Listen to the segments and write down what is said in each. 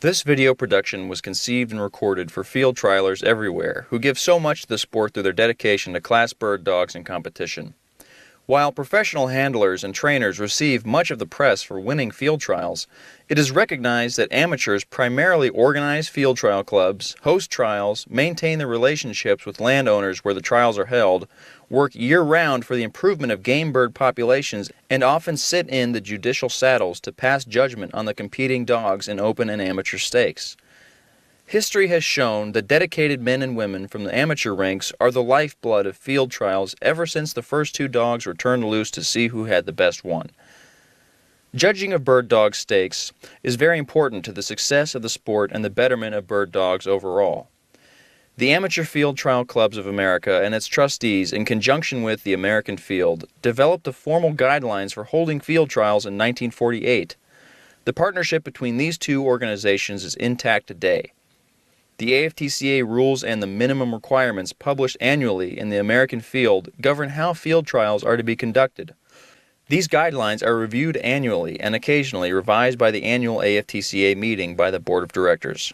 This video production was conceived and recorded for field trialers everywhere who give so much to the sport through their dedication to class bird dogs in competition. While professional handlers and trainers receive much of the press for winning field trials, it is recognized that amateurs primarily organize field trial clubs, host trials, maintain the relationships with landowners where the trials are held, work year-round for the improvement of game bird populations, and often sit in the judicial saddles to pass judgment on the competing dogs in open and amateur stakes. History has shown that dedicated men and women from the amateur ranks are the lifeblood of field trials ever since the first two dogs were turned loose to see who had the best one. Judging of bird dog stakes is very important to the success of the sport and the betterment of bird dogs overall. The Amateur Field Trial Clubs of America and its trustees, in conjunction with the American Field, developed the formal guidelines for holding field trials in 1948. The partnership between these two organizations is intact today. The AFTCA rules and the minimum requirements published annually in the American Field govern how field trials are to be conducted. These guidelines are reviewed annually and occasionally revised by the annual AFTCA meeting by the Board of Directors.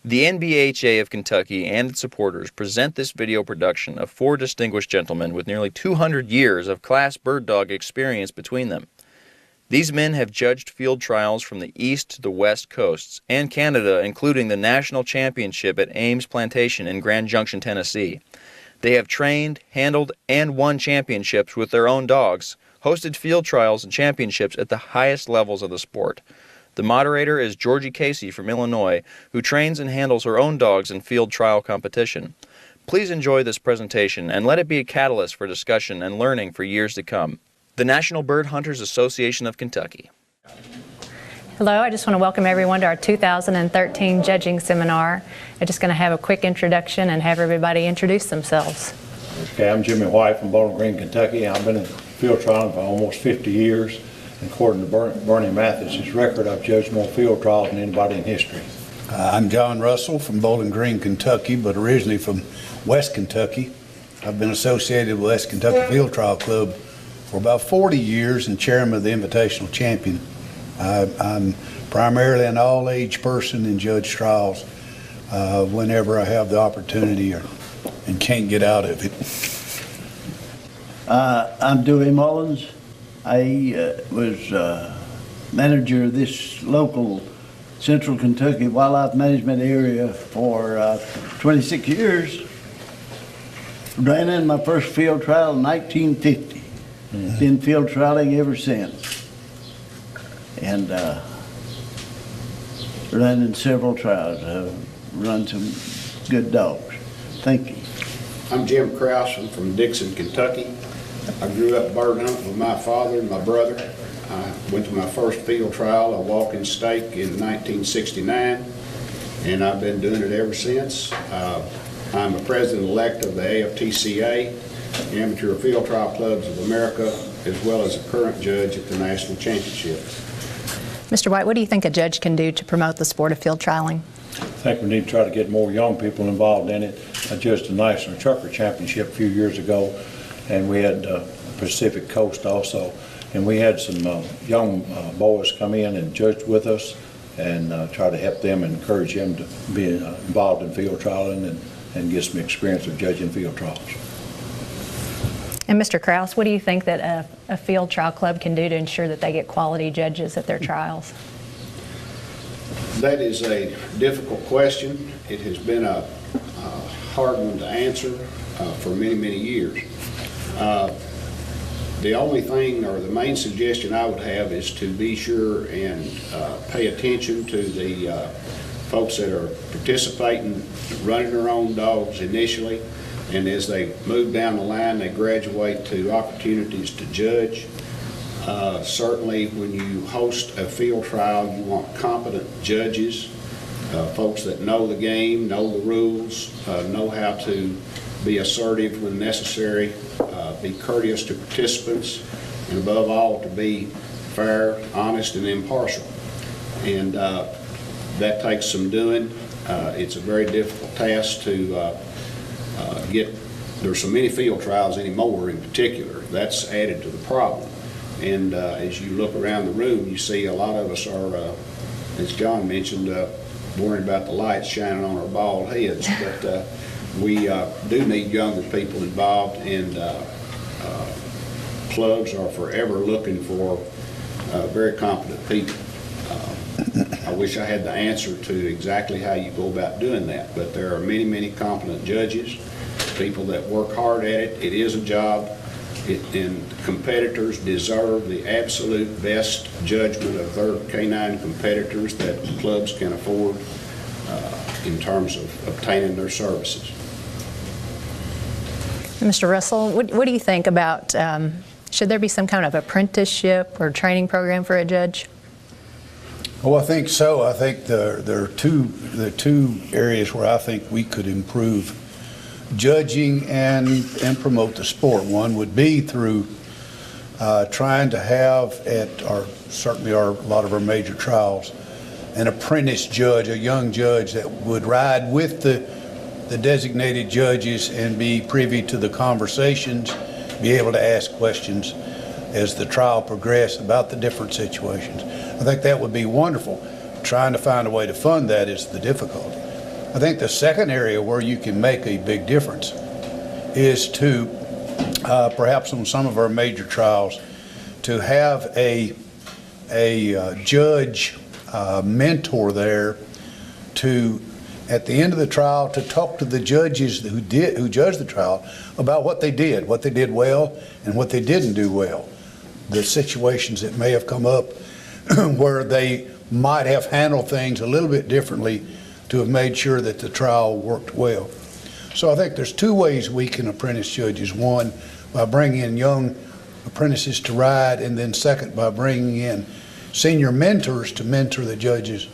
The NBHA of Kentucky and its supporters present this video production of four distinguished gentlemen with nearly 200 years of class bird dog experience between them. These men have judged field trials from the east to the west coasts and Canada, including the national championship at Ames Plantation in Grand Junction, Tennessee. They have trained, handled, and won championships with their own dogs, hosted field trials and championships at the highest levels of the sport. The moderator is Georgie Casey from Illinois, who trains and handles her own dogs in field trial competition. Please enjoy this presentation and let it be a catalyst for discussion and learning for years to come. The National Bird Hunters Association of Kentucky. Hello, I just want to welcome everyone to our 2013 judging seminar. I'm just going to have a quick introduction and have everybody introduce themselves. Okay, I'm Jimmy White from Bowling Green, Kentucky. I've been in field trialing for almost 50 years. And according to Bernie Mathis' record, I've judged more field trials than anybody in history. I'm John Russell from Bowling Green, Kentucky, but originally from West Kentucky. I've been associated with West Kentucky Field Trial Club for about 40 years and chairman of the Invitational Champion. I'm primarily an all-age person and judge trials whenever I have the opportunity and can't get out of it. I'm Dewey Mullins. I was manager of this local Central Kentucky wildlife management area for 26 years. Ran in my first field trial in 1950. Been field trialing ever since. And run in several trials. Run some good dogs. Thank you. I'm Jim Krause. I'm from Dixon, Kentucky. I grew up bird hunting with my father and my brother. I went to my first field trial, a walking stake, in 1969, and I've been doing it ever since. I'm a president-elect of the AFTCA, Amateur Field Trial Clubs of America, as well as a current judge at the National Championship. Mr. White, what do you think a judge can do to promote the sport of field trialing? I think we need to try to get more young people involved in it. I judged the National Trucker Championship a few years ago, and we had Pacific Coast also. And we had some young boys come in and judge with us and try to help them and encourage them to be involved in field trialing and get some experience of judging field trials. And Mr. Krause, what do you think that a field trial club can do to ensure that they get quality judges at their trials? That is a difficult question. It has been a hard one to answer for many, many years. The only thing, or the main suggestion I would have, is to be sure and pay attention to the folks that are participating, running their own dogs initially, and as they move down the line, they graduate to opportunities to judge. Certainly when you host a field trial, you want competent judges, folks that know the game, know the rules, know how to be assertive when necessary, be courteous to participants, and above all, to be fair, honest, and impartial. And that takes some doing. It's a very difficult task to get. There's so many field trials anymore in particular. That's added to the problem. And as you look around the room, you see a lot of us are, as John mentioned, worrying about the lights shining on our bald heads. But we do need younger people involved, and clubs are forever looking for very competent people. I wish I had the answer to exactly how you go about doing that, but there are many, many competent judges, people that work hard at it. It is a job, and competitors deserve the absolute best judgment of their canine competitors that clubs can afford in terms of obtaining their services. Mr. Russell, what do you think about, should there be some kind of apprenticeship or training program for a judge? Oh, I think so. I think there are two areas where I think we could improve judging and promote the sport. One would be through trying to have certainly a lot of our major trials, an apprentice judge, a young judge that would ride with the designated judges and be privy to the conversations, be able to ask questions as the trial progressed about the different situations. I think that would be wonderful. Trying to find a way to fund that is the difficulty. I think the second area where you can make a big difference is to, perhaps on some of our major trials, to have a judge mentor there to, at the end of the trial, to talk to the judges who judged the trial about what they did well, and what they didn't do well. The situations that may have come up where they might have handled things a little bit differently to have made sure that the trial worked well. So I think there's two ways we can apprentice judges. One, by bringing in young apprentices to ride, and then second, by bringing in senior mentors to mentor the judges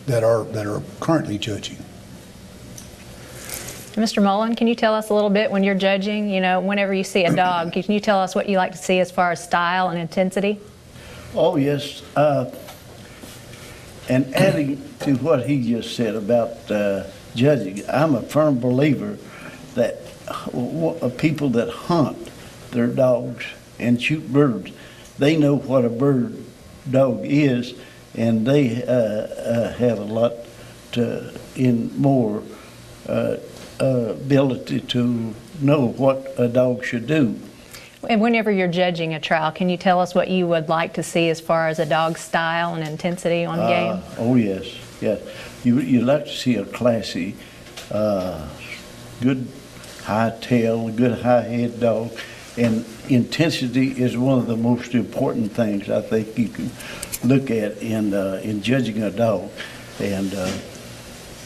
that are currently judging. Mr. Mullen, can you tell us a little bit when you're judging, whenever you see a dog, can you tell us what you like to see as far as style and intensity? Oh, yes. And adding to what he just said about judging, I'm a firm believer that people that hunt their dogs and shoot birds, they know what a bird dog is, and they have a lot more ability to know what a dog should do. And whenever you're judging a trial, can you tell us what you would like to see as far as a dog's style and intensity on game? Oh, yes. You'd like to see a classy, good high tail, good high head dog. And intensity is one of the most important things I think you can look at in judging a dog. And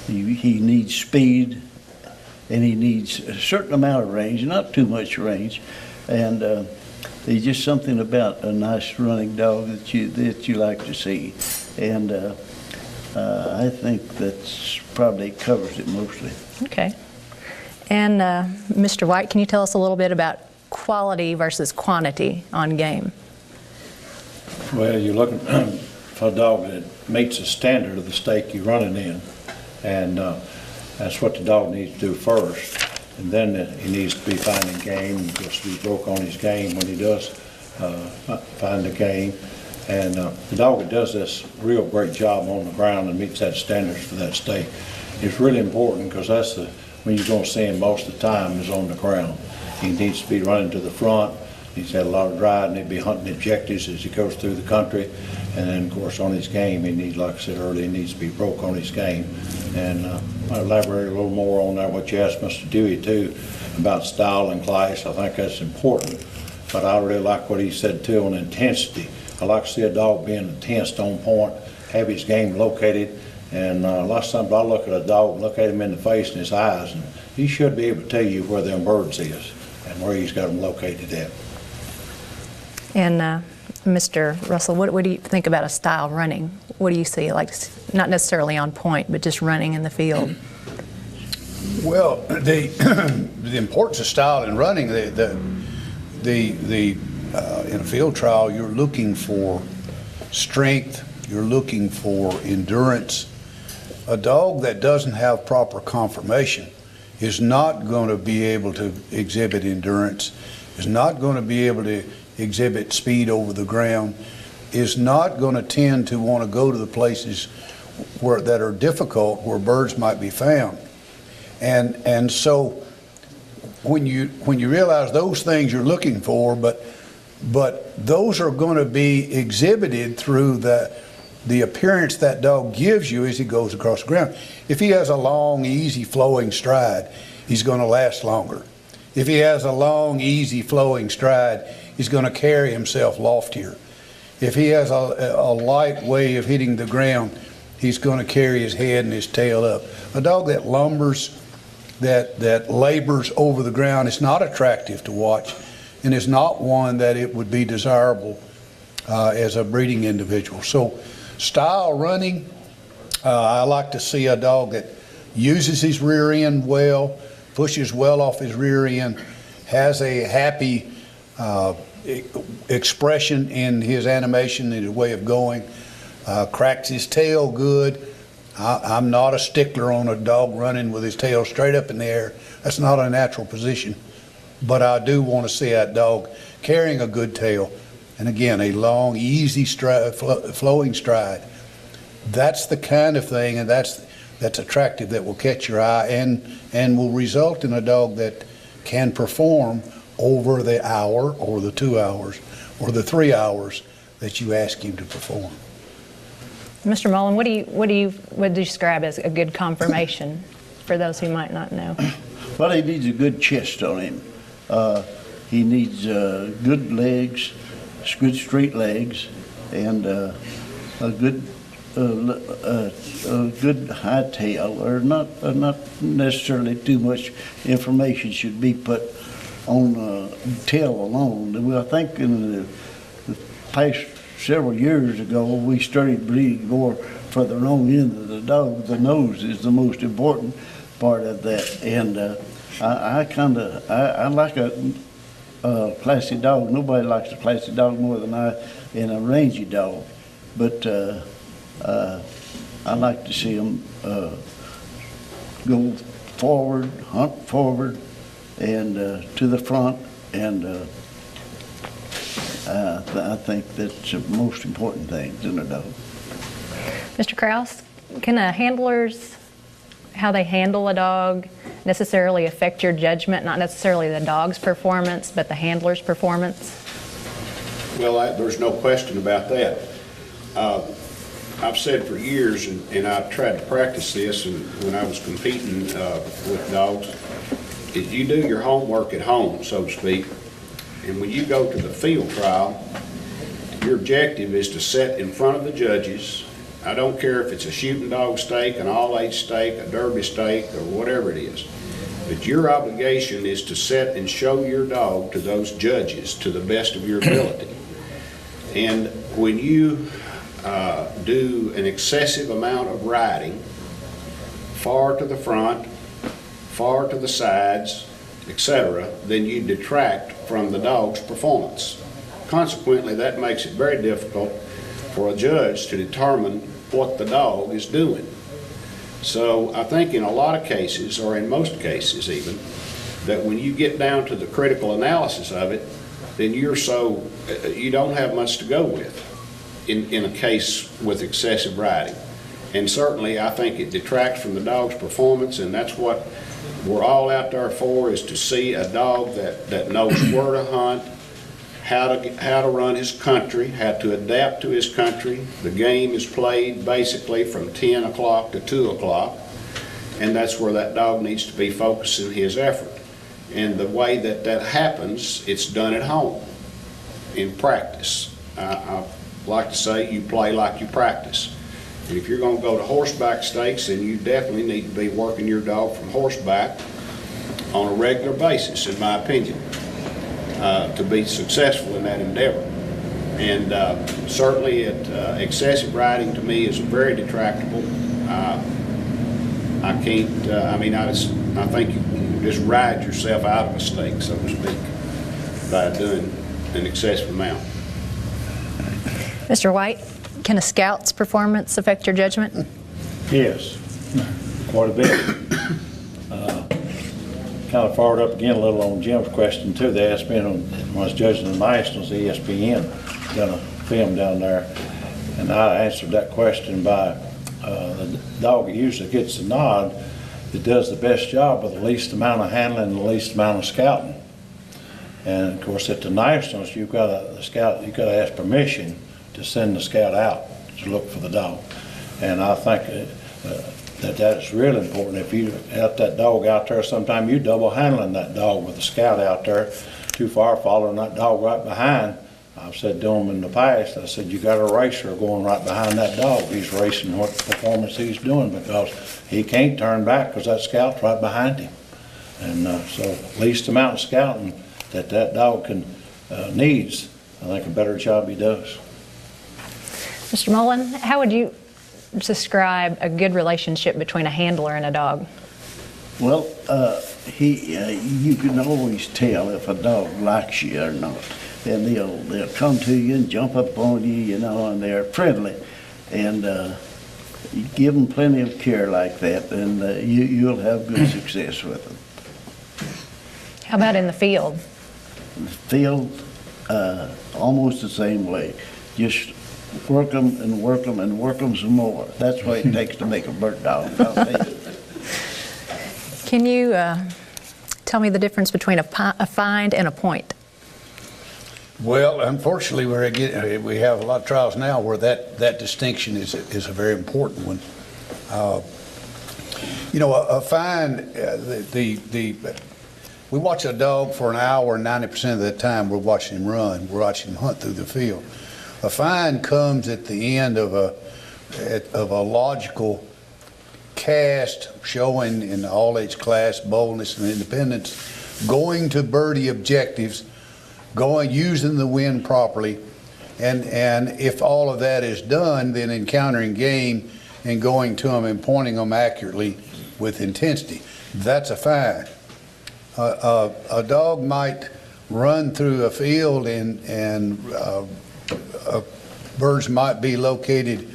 he needs speed, and he needs a certain amount of range, not too much range. And there's just something about a nice running dog that you like to see. And I think that's probably covers it mostly. Okay. And Mr. White, can you tell us a little bit about quality versus quantity on game? Well, you're looking for a dog that meets the standard of the stake you're running in, and that's what the dog needs to do first. And then he needs to be finding game, just be broke on his game when he does find the game. And the dog that does this real great job on the ground and meets that standards for that stake is really important, because that's when you're going to see him most of the time is on the ground. He needs to be running to the front. He's had a lot of riding. He'll be hunting objectives as he goes through the country. And then, of course, on his game, he needs, like I said earlier, he needs to be broke on his game. And I'll elaborate a little more on that, what you asked Mr. Dewey, too, about style and class. I think that's important. But I really like what he said, too, on intensity. I like to see a dog being intense, on point, have his game located. And a lot of times I look at a dog and look at him in the face and his eyes, and he should be able to tell you where them birds is and where he's got them located at. And Mr. Russell, what do you think about a style running? What do you see, like not necessarily on point, but just running in the field? Well, the importance of style in running, in a field trial, you're looking for strength, you're looking for endurance. A dog that doesn't have proper conformation is not going to be able to exhibit endurance, is not going to be able to exhibit speed over the ground, is not going to tend to want to go to the places that are difficult where birds might be found. And so when you realize those things you're looking for, but those are going to be exhibited through the appearance that dog gives you as he goes across the ground. If he has a long, easy flowing stride, he's going to last longer. If he has a long, easy flowing stride, he's going to carry himself loftier. If he has a light way of hitting the ground, he's going to carry his head and his tail up. A dog that lumbers, that labors over the ground is not attractive to watch, and is not one that it would be desirable as a breeding individual. So style running, I like to see a dog that uses his rear end well, pushes well off his rear end, has a happy expression in his animation, in his way of going, cracks his tail good. I'm not a stickler on a dog running with his tail straight up in the air. That's not a natural position. But I do want to see that dog carrying a good tail, and again, a long, easy flowing stride. That's the kind of thing, and that's attractive, that will catch your eye and will result in a dog that can perform over the hour or the 2 hours or the 3 hours that you ask him to perform. Mr. Mullen, what do you describe as a good conformation for those who might not know? Well, he needs a good chest on him. He needs good legs, good straight legs, and a good high tail, or not necessarily too much information should be put on tail alone. Well, I think in the past several years ago, we started breeding more for the wrong end of the dog. The nose is the most important part of that, and I like a classy dog. Nobody likes a classy dog more than I, and a rangy dog. But I like to see them go forward, hunt forward, and to the front, and I think that's the most important thing in a dog. Mr. Kraus, can handlers, how they handle a dog, necessarily affect your judgment, not necessarily the dog's performance, but the handler's performance? Well, there's no question about that. I've said for years, and I tried to practice this when I was competing with dogs, is you do your homework at home, so to speak. And when you go to the field trial, your objective is to sit in front of the judges. I don't care if it's a shooting dog stake, an all-age stake, a derby stake, or whatever it is. But your obligation is to sit and show your dog to those judges to the best of your ability. And when you do an excessive amount of riding, far to the front, far to the sides, etc., then you detract from the dog's performance. Consequently, that makes it very difficult for a judge to determine what the dog is doing. So I think in a lot of cases, or in most cases even, that when you get down to the critical analysis of it, then you don't have much to go with in a case with excessive riding. And certainly I think it detracts from the dog's performance, and that's what we're all out there for, is to see a dog that knows where to hunt, how to run his country, how to adapt to his country. The game is played basically from 10 o'clock to 2 o'clock, and that's where that dog needs to be focusing his effort. And the way that happens, it's done at home in practice. I like to say you play like you practice. And if you're going to go to horseback stakes, then you definitely need to be working your dog from horseback on a regular basis, in my opinion, to be successful in that endeavor. And certainly excessive riding to me is very detractable. I can't, I think you just ride yourself out of a stake, so to speak, by doing an excessive amount. Mr. White, can a scout's performance affect your judgment? Yes, quite a bit. Kind of fired up again a little on Jim's question too. They asked me when I was judging the Nationals, ESPN done a film down there, and I answered that question by the dog that usually gets the nod, that does the best job with the least amount of handling and the least amount of scouting. And of course, at the nationals, you've got to ask permission to send the scout out to look for the dog. And I think that is really important. If you have that dog out there, sometime you double handling that dog with the scout out there, too far following that dog right behind. I've said to them in the past, I said, you got a racer going right behind that dog. He's racing what performance he's doing because he can't turn back because that scout's right behind him. And so least amount of scouting that dog needs, I think a better job he does. Mr. Mullen, how would you describe a good relationship between a handler and a dog? Well, you can always tell if a dog likes you or not. And they'll come to you and jump up on you, and they're friendly. And you give them plenty of care like that, and you'll have good success with them. How about in the field? Field, almost the same way. Just work them and work them and work them some more. That's what it takes to make a bird dog. Can you tell me the difference between a find and a point? Well, unfortunately, we have a lot of trials now where that distinction is a very important one. A find, we watch a dog for an hour, and 90% of the time we're watching him run. We're watching him hunt through the field. A find comes at the end of a logical cast showing in the all-age class boldness and independence, going to birdie objectives, using the wind properly, and if all of that is done, then encountering game and going to them and pointing them accurately with intensity. That's a find. A dog might run through a field and birds might be located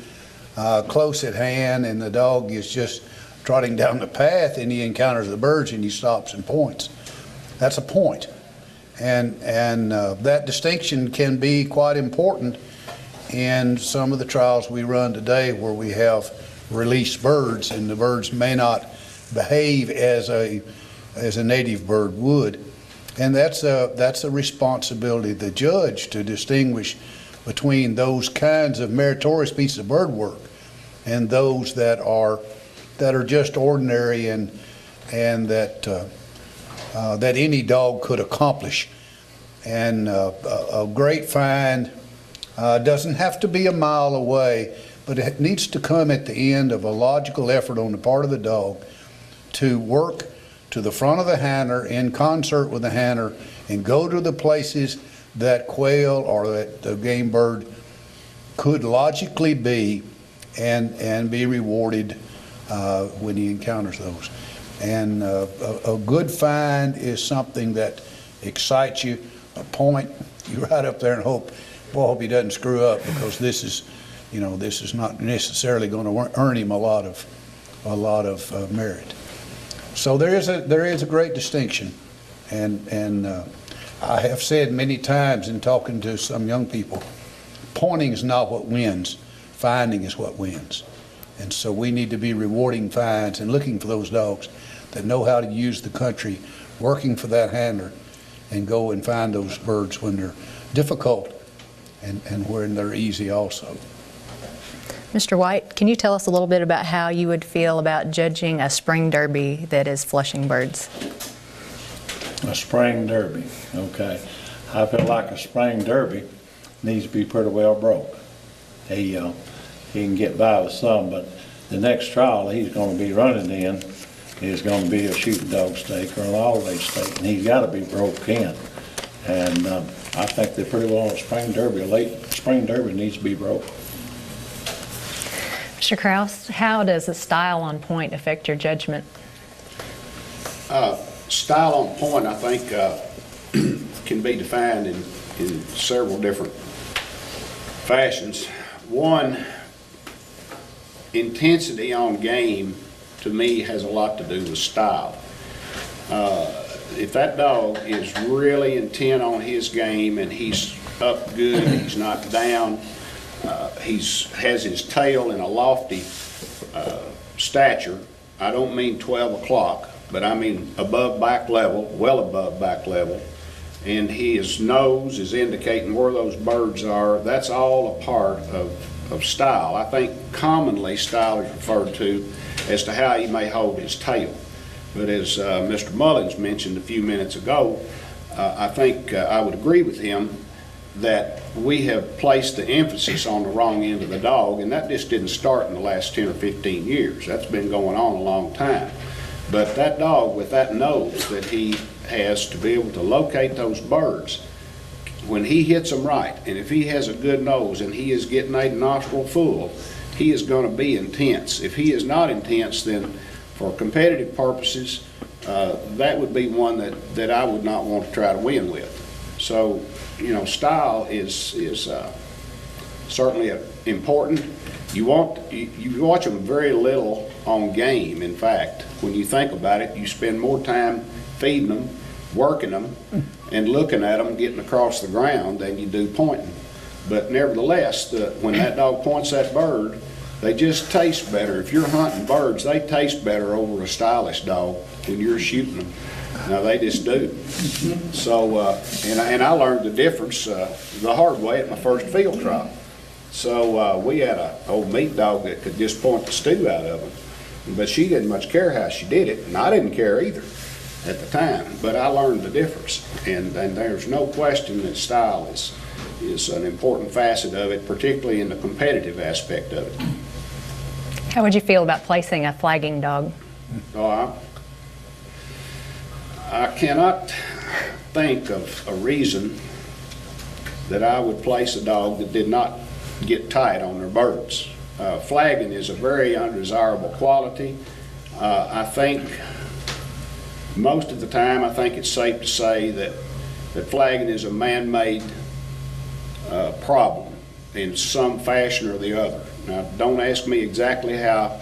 close at hand, and the dog is just trotting down the path and he encounters the birds and he stops and points. That's a point. And that distinction can be quite important in some of the trials we run today where we have released birds and the birds may not behave as a native bird would. And that's a responsibility of the judge to distinguish between those kinds of meritorious pieces of bird work and those that are just ordinary and that any dog could accomplish. And a great find doesn't have to be a mile away, but it needs to come at the end of a logical effort on the part of the dog to work to the front of the handler in concert with the handler and go to the places that quail or that the game bird could logically be and be rewarded when he encounters those. And a good find is something that excites you. A point, you ride up there and hope he doesn't screw up, because this is not necessarily going to earn him a lot of merit. So there is a great distinction, and I have said many times in talking to some young people, pointing is not what wins, finding is what wins. And so we need to be rewarding finds and looking for those dogs that know how to use the country, working for that handler, and go and find those birds when they're difficult and when they're easy also. Mr. White, can you tell us a little bit about how you would feel about judging a spring derby that is flushing birds? A spring derby, okay. I feel like a spring derby needs to be pretty well broke. He can get by with some, but the next trial he's going to be running in is going to be a shooting dog stake or an all-age stake, and he's got to be broke in. And I think they're pretty well on a spring derby. A late spring derby needs to be broke. Mr. Kraus, how does a style on point affect your judgment? Style on point, I think, can be defined in several different fashions. One, intensity on game, to me, has a lot to do with style. If that dog is really intent on his game and he's up good, he's not down, he has his tail in a lofty stature. I don't mean 12 o'clock, but I mean above back level, well above back level. And his nose is indicating where those birds are. That's all a part of style. I think commonly style is referred to as to how he may hold his tail. But as Mr. Mullins mentioned a few minutes ago, I think I would agree with him that we have placed the emphasis on the wrong end of the dog, and that just didn't start in the last 10 or 15 years. That's been going on a long time. But that dog with that nose that he has to be able to locate those birds, when he hits them right, and if he has a good nose and he is getting a nostril full, he is going to be intense. If he is not intense, then for competitive purposes, that would be one that I would not want to try to win with. So, you know, style is certainly important. You watch them very little on game. In fact, when you think about it, you spend more time feeding them, working them, and looking at them getting across the ground than you do pointing. But nevertheless, when that dog points that bird, they just taste better. If you're hunting birds, they taste better over a stylish dog when you're shooting them. Now, they just do. So, and I learned the difference the hard way at my first field trial. So we had an old meat dog that could just point the stew out of them. But she didn't much care how she did it, and I didn't care either at the time. But I learned the difference. And there's no question that style is an important facet of it, particularly in the competitive aspect of it. How would you feel about placing a flagging dog? Oh, I cannot think of a reason that I would place a dog that did not get tight on their birds. Flagging is a very undesirable quality. I think most of the time, I think it's safe to say that flagging is a man-made problem in some fashion or the other. Now, don't ask me exactly how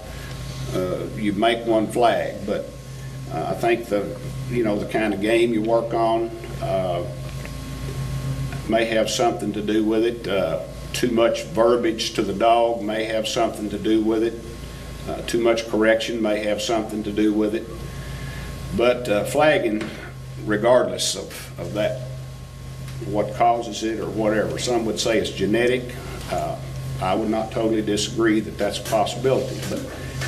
you make one flag, but I think the kind of game you work on may have something to do with it. Too much verbiage to the dog may have something to do with it. Too much correction may have something to do with it. But flagging, regardless of that, what causes it or whatever, some would say it's genetic. I would not totally disagree that that's a possibility, but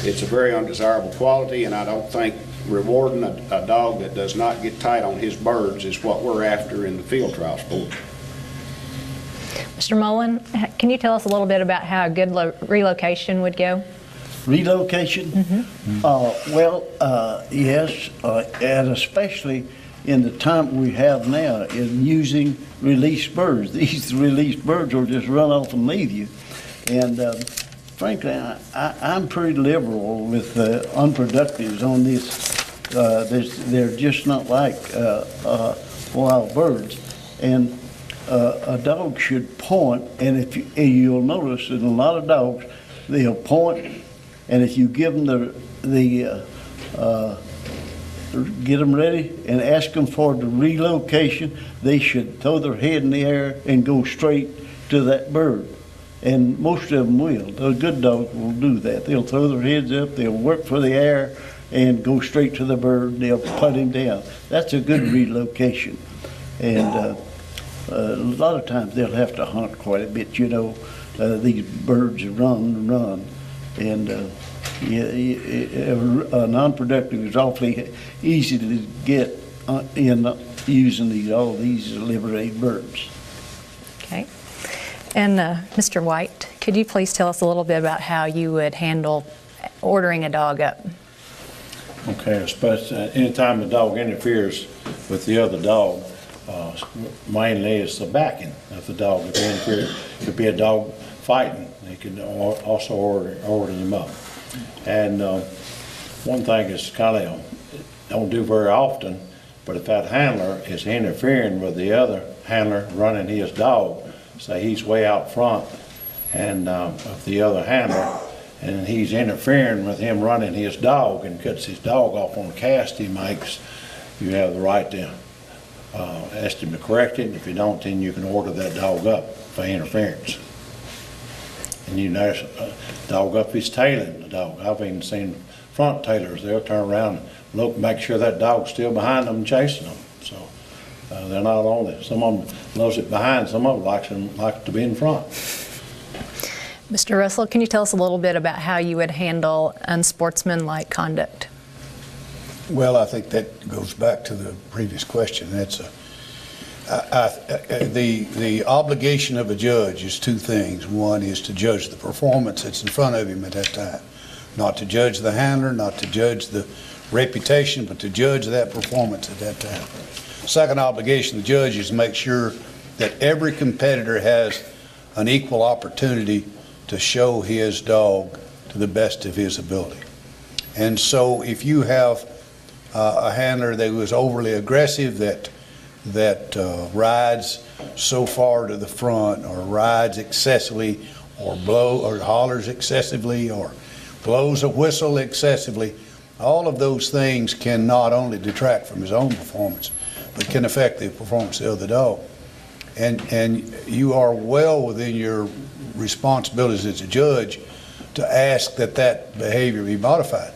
it's a very undesirable quality, and I don't think rewarding a dog that does not get tight on his birds is what we're after in the field trial sport. Mr. Mullen, can you tell us a little bit about how a good relocation would go? Relocation? Yes, and especially in the time we have now in using released birds. These released birds will just run off and leave you. And frankly, I'm pretty liberal with the unproductives on this. They're just not like wild birds. And a dog should point, and you'll notice that a lot of dogs, they'll point, and if you give them get them ready and ask them for the relocation, they should throw their head in the air and go straight to that bird. And most of them will. The good dogs will do that. They'll throw their heads up, they'll work for the air, and go straight to the bird. They'll put him down. That's a good relocation. And a lot of times they'll have to hunt quite a bit. These birds run. And a non-productive is awfully easy to get in using all these liberated birds. Okay. And Mr. White, could you please tell us a little bit about how you would handle ordering a dog up? Okay, especially anytime the dog interferes with the other dog, mainly it's the backing of the dog. If they interfere, it could be a dog fighting. They can also order them up. And one thing is kind of don't do very often, but if that handler is interfering with the other handler running his dog, say he's way out front and of the other handler, and he's interfering with him running his dog and cuts his dog off on the cast he makes, you have the right to ask him to correct it. If you don't, then you can order that dog up for interference. And you notice a dog up his tailing the dog. I've even seen front tailors, they'll turn around and look, make sure that dog's still behind them chasing them. So they're not only, some of them loves it behind, some of them like to be in front. Mr. Russell, can you tell us a little bit about how you would handle unsportsmanlike conduct? Well, I think that goes back to the previous question. That's the obligation of a judge is two things. One is to judge the performance that's in front of him at that time. Not to judge the handler, not to judge the reputation, but to judge that performance at that time. Second obligation of the judge is to make sure that every competitor has an equal opportunity to show his dog to the best of his ability. And so if you have a handler that was overly aggressive, that rides so far to the front, or rides excessively, or hollers excessively, or blows a whistle excessively, all of those things can not only detract from his own performance, but can affect the performance of the dog. And you are well within your responsibilities as a judge to ask that behavior be modified.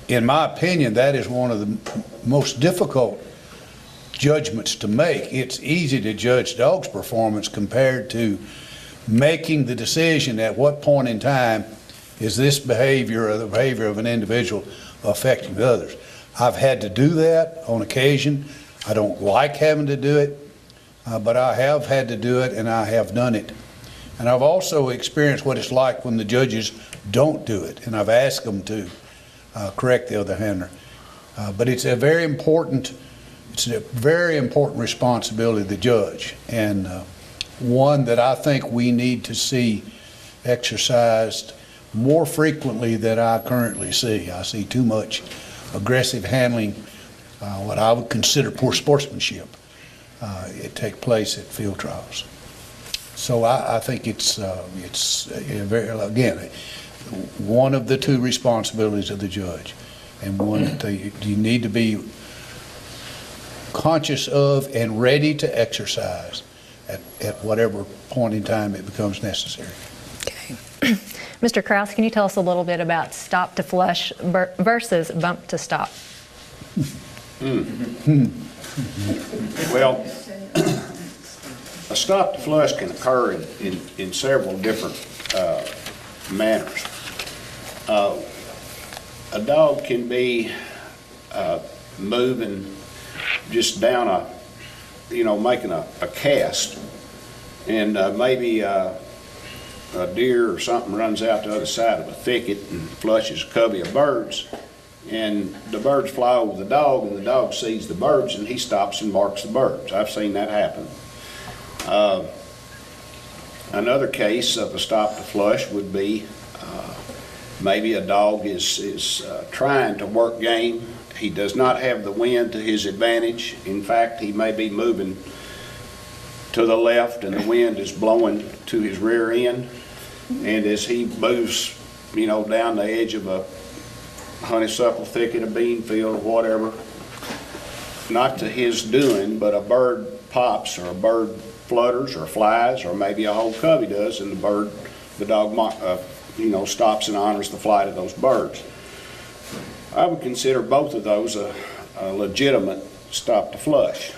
In my opinion, that is one of the most difficult judgments to make. It's easy to judge dogs' performance compared to making the decision at what point in time is this behavior or the behavior of an individual affecting others. I've had to do that on occasion. I don't like having to do it, but I have had to do it, and I have done it. And I've also experienced what it's like when the judges don't do it, and I've asked them to correct the other handler. But it's a very important responsibility of the judge, and one that I think we need to see exercised more frequently than I currently see. I see too much aggressive handling, what I would consider poor sportsmanship, it take place at field trials. So I think it's again, one of the two responsibilities of the judge, and one that you need to be conscious of and ready to exercise at whatever point in time it becomes necessary. Okay. Mr. Kraus, can you tell us a little bit about stop to flush versus bump to stop? Well, a stop to flush can occur in several different manners. A dog can be moving just down making a cast, and maybe a deer or something runs out the other side of a thicket and flushes a covey of birds, and the birds fly over the dog, and the dog sees the birds, and he stops and marks the birds. I've seen that happen. Another case of a stop to flush would be maybe a dog is trying to work game. He does not have the wind to his advantage. In fact, he may be moving to the left and the wind is blowing to his rear end. And as he moves, down the edge of a honeysuckle thicket, a bean field, or whatever, not to his doing, but a bird pops or a bird flutters or flies, or maybe a whole covey does, and the dog stops and honors the flight of those birds. I would consider both of those a legitimate stop to flush.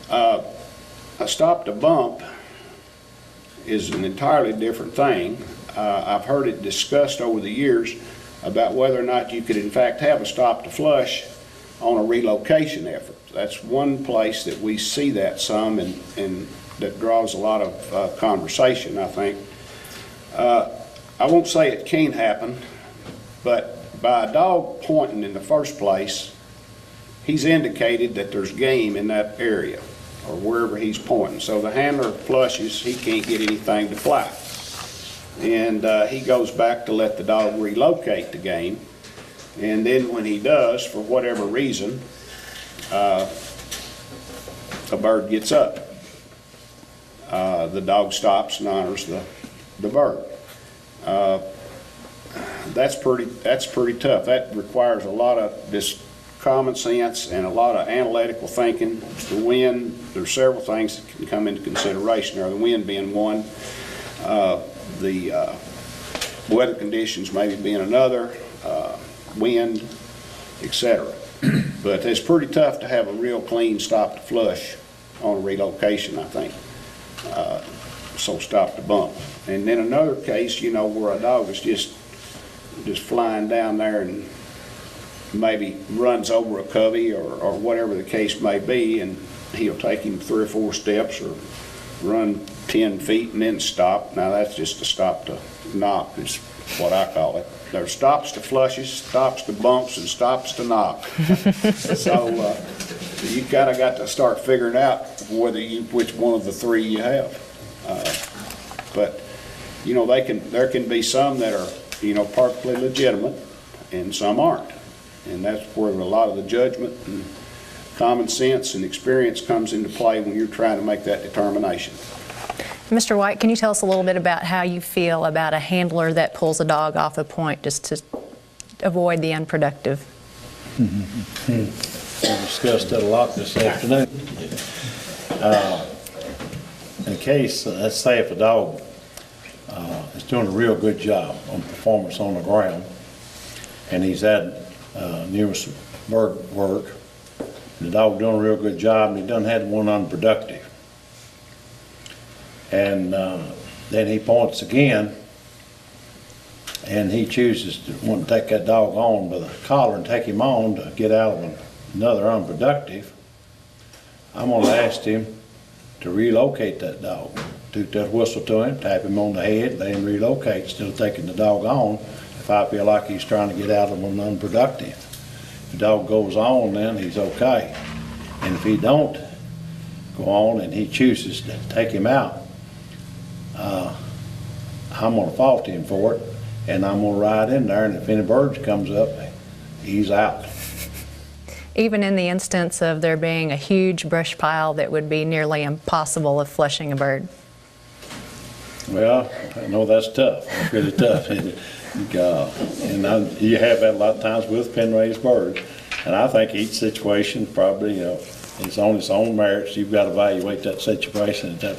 A stop to bump is an entirely different thing. I've heard it discussed over the years about whether or not you could in fact have a stop to flush on a relocation effort. That's one place that we see that some, and that draws a lot of conversation, I think. I won't say it can't happen, but by a dog pointing in the first place, he's indicated that there's game in that area or wherever he's pointing. So the handler flushes, he can't get anything to fly. And he goes back to let the dog relocate the game. And then when he does, for whatever reason, a bird gets up. The dog stops and honors the bird. That's pretty tough. That requires a lot of just common sense and a lot of analytical thinking. The wind, there's several things that can come into consideration, or the wind being one. the weather conditions maybe being another, wind, etc. But it's pretty tough to have a real clean stop to flush on a relocation, I think. So stop to bump. And then another case, you know, where a dog is just flying down there and maybe runs over a covey or whatever the case may be, and he'll take him 3 or 4 steps or run 10 feet and then stop. Now that's just a stop to knock is what I call it. There's stops to flushes, stops to bumps, and stops to knock. So you kind of got to start figuring out which one of the 3 you have. But you know, there can be some that are, you know, perfectly legitimate, and some aren't, and that's where a lot of the judgment and common sense and experience comes into play when you're trying to make that determination. Mr. White, can you tell us a little bit about how you feel about a handler that pulls a dog off a point just to avoid the unproductive? We discussed that a lot this afternoon. In case, let's say if a dog is doing a real good job on performance on the ground, and he's had numerous bird work, the dog doing a real good job, and he done had one unproductive. And then he points again, and he chooses to want to take that dog on by the collar and take him on to get out of another unproductive. I'm going to ask him to relocate that dog. Toot that whistle to him, tap him on the head, let him relocate instead of taking the dog on if I feel like he's trying to get out of an unproductive. If the dog goes on, then he's okay. And if he don't go on and he chooses to take him out, I'm going to fault him for it, and I'm going to ride in there, and if any birds comes up, he's out. Even in the instance of there being a huge brush pile that would be nearly impossible of flushing a bird? Well, I know that's tough. It's really tough. And you have that a lot of times with pen-raised birds. And I think each situation probably, is on its own merits. You've got to evaluate that situation at that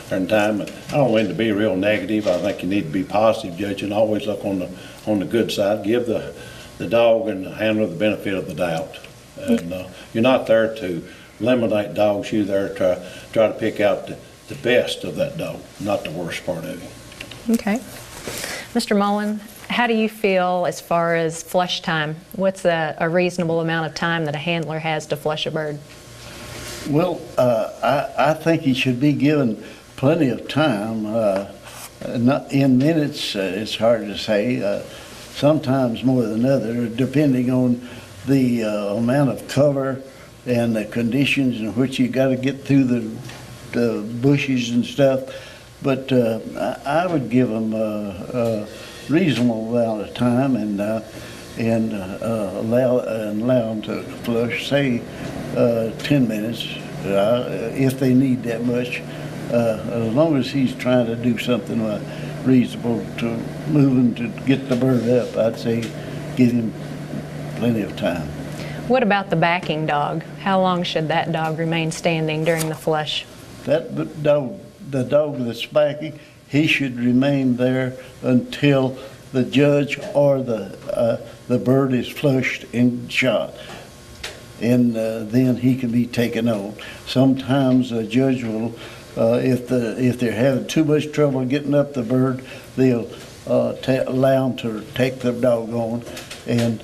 certain time. And I don't mean to be real negative. I think you need to be positive, judging. Always look on the good side. Give the dog and the handler the benefit of the doubt. And you're not there to eliminate dogs. You're there to try to pick out the best of that dog, not the worst part of him. Okay. Mr. Mullen, how do you feel as far as flush time? What's a reasonable amount of time that a handler has to flush a bird? Well, I think he should be given plenty of time. Not in minutes, it's hard to say. Sometimes more than other, depending on the amount of cover and the conditions in which you got to get through the bushes and stuff. But I would give them a reasonable amount of time and allow them to flush, say 10 minutes, if they need that much. As long as he's trying to do something reasonable to move him to get the bird up, I'd say give him plenty of time. What about the backing dog? How long should that dog remain standing during the flush? That dog, the dog that's backing, he should remain there until the judge or the bird is flushed and shot. And then he can be taken on. Sometimes a judge will, if they're having too much trouble getting up the bird, they'll allow them to take the dog on. And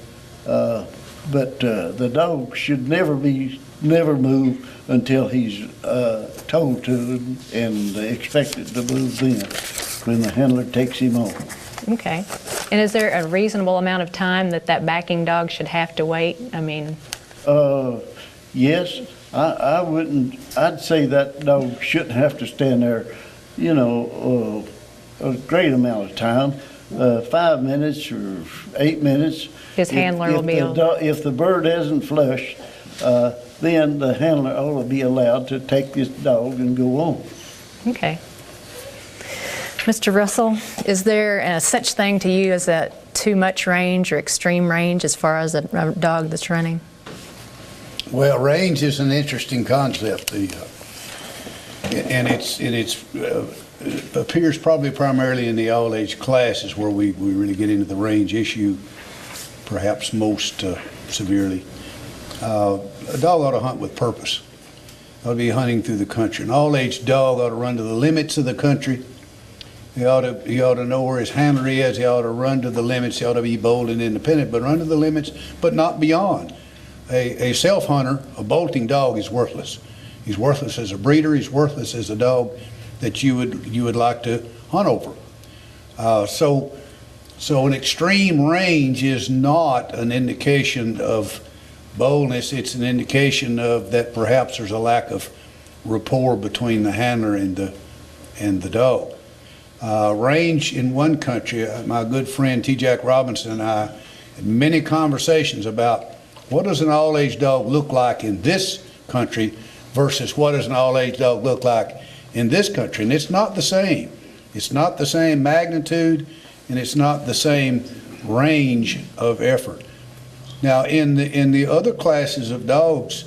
but the dog should never move until he's told to and expected to move then, when the handler takes him on. Okay. And is there a reasonable amount of time that backing dog should have to wait? I mean... Yes, I wouldn't, I'd say that dog shouldn't have to stand there, a great amount of time, 5 minutes or 8 minutes. His handler will be able... If the bird isn't flushed, then the handler ought to be allowed to take this dog and go on. Okay. Mr. Russell, is there such thing to you as that too much range or extreme range as far as a dog that's running? Well, range is an interesting concept, and it's appears probably primarily in the all-age classes where we really get into the range issue, perhaps most severely. A dog ought to hunt with purpose. Ought to be hunting through the country. An all-age dog ought to run to the limits of the country. He ought to know where his handler is. He ought to run to the limits. He ought to be bold and independent, but run to the limits, but not beyond. A self-hunter, a bolting dog, is worthless. He's worthless as a breeder. He's worthless as a dog that you would like to hunt over. So an extreme range is not an indication of boldness. It's an indication of that perhaps there's a lack of rapport between the handler and the dog. Range in one country, my good friend T. Jack Robinson and I had many conversations about what does an all-age dog look like in this country versus what does an all-age dog look like in this country. And it's not the same. It's not the same magnitude, and it's not the same range of effort. Now, in the other classes of dogs,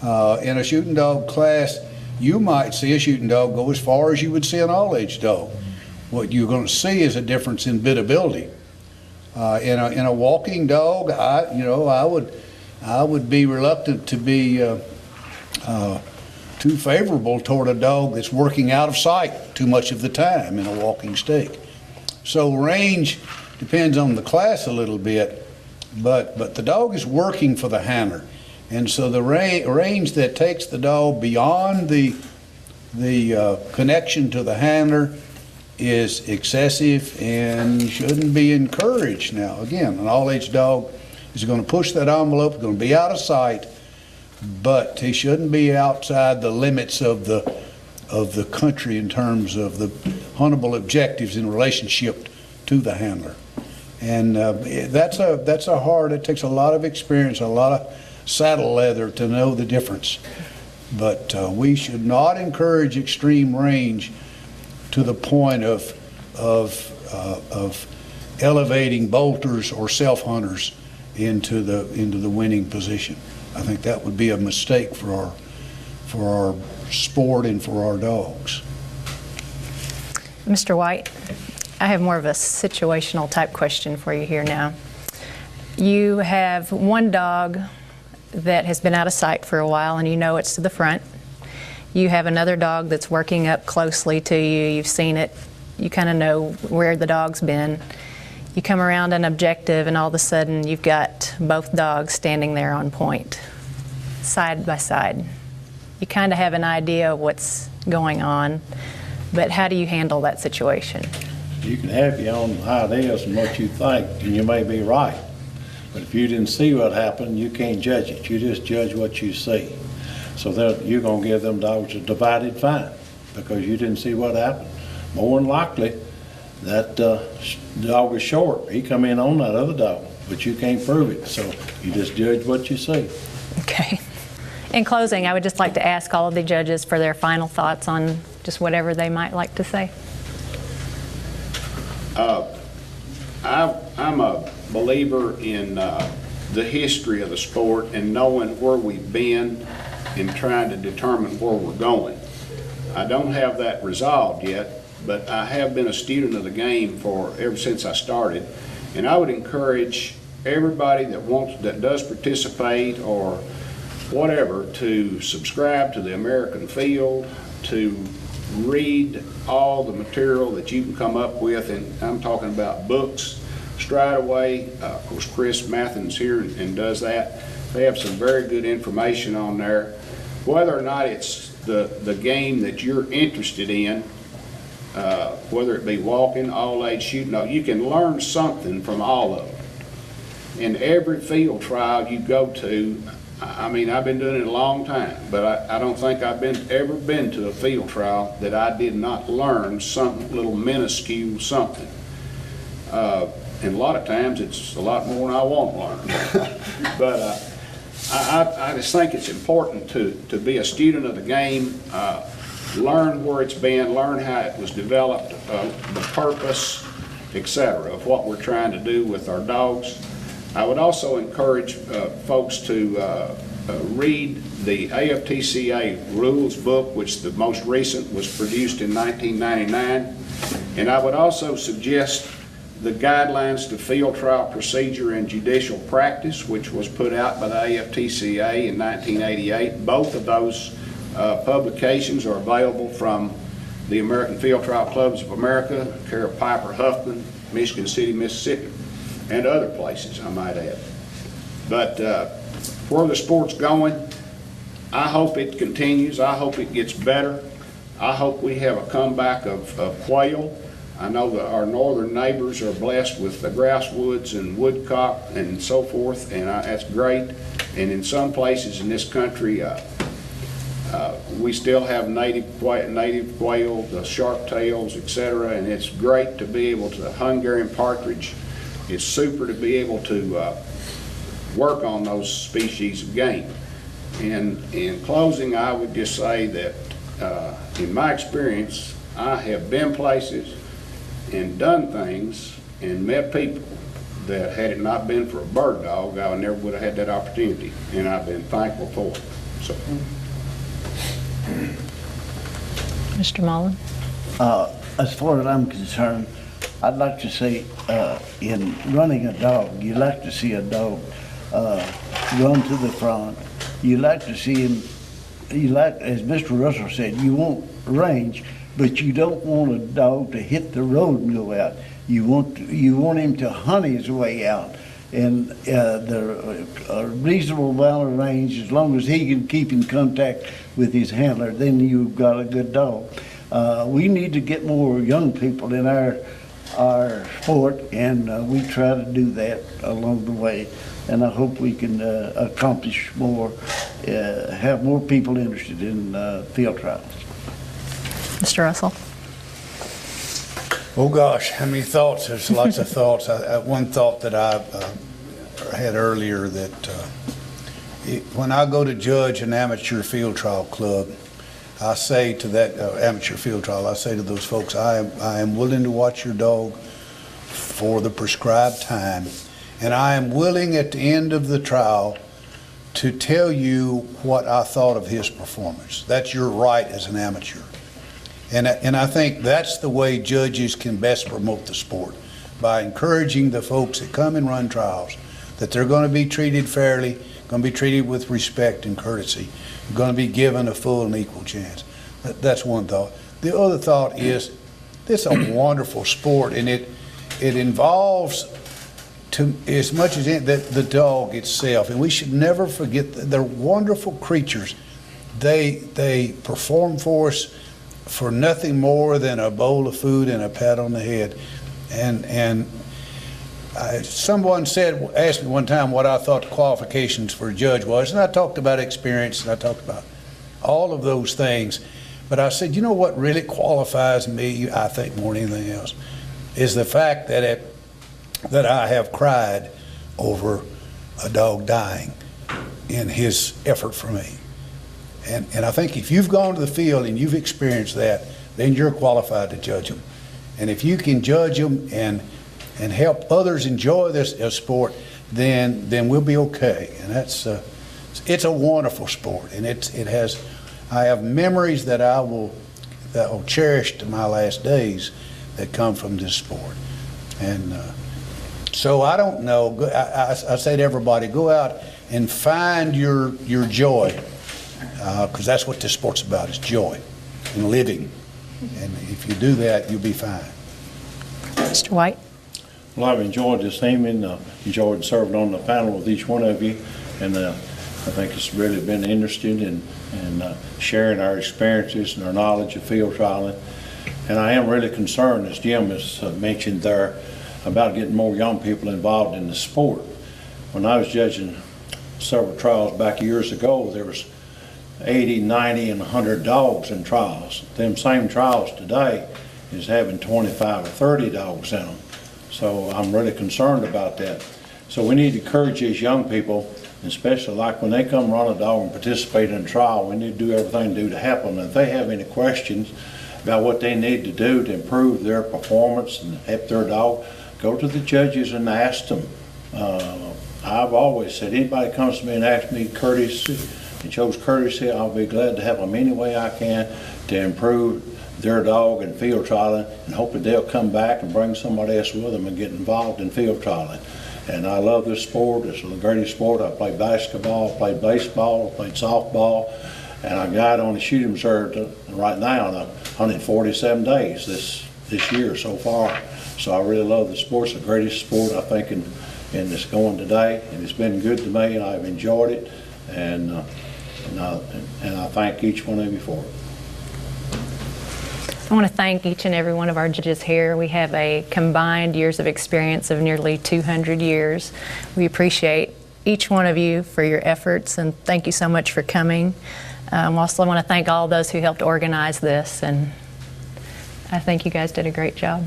in a shooting dog class, you might see a shooting dog go as far as you would see an all-age dog. What you're going to see is a difference in biddability. In a walking dog, I would be reluctant to be too favorable toward a dog that's working out of sight too much of the time in a walking stake. So range depends on the class a little bit, but the dog is working for the handler, and so the range that takes the dog beyond the connection to the handler is excessive and shouldn't be encouraged. Now, again, an all-age dog is going to push that envelope, going to be out of sight, but he shouldn't be outside the limits of the country in terms of the huntable objectives in relationship to the handler. And it takes a lot of experience, a lot of saddle leather to know the difference. But we should not encourage extreme range to the point of elevating bolters or self-hunters into the winning position. I think that would be a mistake for our sport and for our dogs. Mr. White, I have more of a situational type question for you here now. You have one dog that has been out of sight for a while and you know it's to the front. You have another dog that's working up closely to you. You've seen it. You kind of know where the dog's been. You come around an objective and all of a sudden you've got both dogs standing there on point, side by side. You kind of have an idea of what's going on, but how do you handle that situation? You can have your own ideas and what you think, and you may be right. But if you didn't see what happened, you can't judge it. You just judge what you see. So that you're going to give them dogs a divided fine because you didn't see what happened. More than likely, that dog is short. He come in on that other dog, but you can't prove it. So you just judge what you see. Okay. In closing, I would just like to ask all of the judges for their final thoughts on just whatever they might like to say. I'm a believer in the history of the sport and knowing where we've been and trying to determine where we're going. I don't have that resolved yet, but I have been a student of the game ever since I started, and I would encourage everybody that does participate or whatever to subscribe to the American Field, to read all the material that you can come up with, and I'm talking about books, Stride Away. Of course, Chris Mathen's here and does that. They have some very good information on there. Whether or not it's the game that you're interested in, whether it be walking, all-age shooting, you can learn something from all of them. In every field trial you go to, I mean, I've been doing it a long time, but I don't think I've ever been to a field trial that I did not learn some little minuscule something. And a lot of times it's a lot more than I want to learn. But I just think it's important to be a student of the game, learn where it's been, learn how it was developed, the purpose, etc., of what we're trying to do with our dogs. I would also encourage folks to read the AFTCA rules book, which the most recent was produced in 1999. And I would also suggest the Guidelines to Field Trial Procedure and Judicial Practice, which was put out by the AFTCA in 1988. Both of those publications are available from the American Field Trial Clubs of America, care of Piper Huffman, Michigan City, Mississippi, and other places, I might add. But where the sport's going, I hope it continues. I hope it gets better. I hope we have a comeback of quail. I know that our northern neighbors are blessed with the grouse woods and woodcock and so forth, and that's great. And in some places in this country, we still have native quail, the sharp tails, etc., and it's great to be able to, Hungarian partridge, it's super to be able to work on those species of game. And in closing, I would just say that in my experience, I have been places and done things and met people that had it not been for a bird dog, I never would have had that opportunity, and I've been thankful for it. So. Mr. Mullen? As far as I'm concerned, I'd like to say in running a dog, you like to see a dog run to the front. You like to see him, as Mr. Russell said, you want range, but you don't want a dog to hit the road and go out. You want him to hunt his way out. And the reasonable amount of range, as long as he can keep in contact with his handler, then you've got a good dog. We need to get more young people in our sport, and we try to do that along the way. And I hope we can accomplish more, have more people interested in field trials. Mr. Russell? Oh gosh, how many thoughts? There's lots of thoughts. One thought that I had earlier that when I go to judge an amateur field trial club, I say to that amateur field trial, I say to those folks, I am willing to watch your dog for the prescribed time, and I am willing at the end of the trial to tell you what I thought of his performance. That's your right as an amateur. And I think that's the way judges can best promote the sport, by encouraging the folks that come and run trials that they're going to be treated fairly, going to be treated with respect and courtesy, going to be given a full and equal chance. That's one thought. The other thought is this is a wonderful sport, and it involves as much as the dog itself, and we should never forget that they're wonderful creatures. They perform for us for nothing more than a bowl of food and a pat on the head. And someone asked me one time what I thought the qualifications for a judge was, and I talked about experience, and I talked about all of those things. But I said, you know what really qualifies me, I think more than anything else, is the fact that I have cried over a dog dying in his effort for me. And I think if you've gone to the field and you've experienced that, then you're qualified to judge them. And if you can judge them and help others enjoy this sport, then we'll be okay. And it's a wonderful sport, and I have memories that I will cherish to my last days that come from this sport. And so I don't know. I say to everybody, go out and find your joy. Because that's what this sport's about, is joy and living. And if you do that, you'll be fine. Mr. White? Well, I've enjoyed this evening, enjoyed serving on the panel with each one of you, and I think it's really been interesting in sharing our experiences and our knowledge of field trialing. And I am really concerned, as Jim has mentioned there, about getting more young people involved in the sport. When I was judging several trials back years ago, there was 80, 90, and 100 dogs in trials. Them same trials today is having 25 or 30 dogs in them. So I'm really concerned about that. So we need to encourage these young people, especially like when they come run a dog and participate in a trial, we need to do everything to help them. And if they have any questions about what they need to do to improve their performance and help their dog, go to the judges and ask them I've always said, anybody comes to me and asks me courtesy, and shows courtesy, I'll be glad to help them any way I can to improve their dog in field trialing, and hopefully they'll come back and bring somebody else with them and get involved in field trialing. And I love this sport. It's the greatest sport. I played basketball, played baseball, played softball, and I got on the shooting reserve right now in 147 days this year so far. So I really love the sport. It's the greatest sport, I think, in this going today, and it's been good to me, and I've enjoyed it, and I thank each one of you for it. I want to thank each and every one of our judges here. We have a combined years of experience of nearly 200 years. We appreciate each one of you for your efforts, and thank you so much for coming. Also, I want to thank all those who helped organize this, and I think you guys did a great job.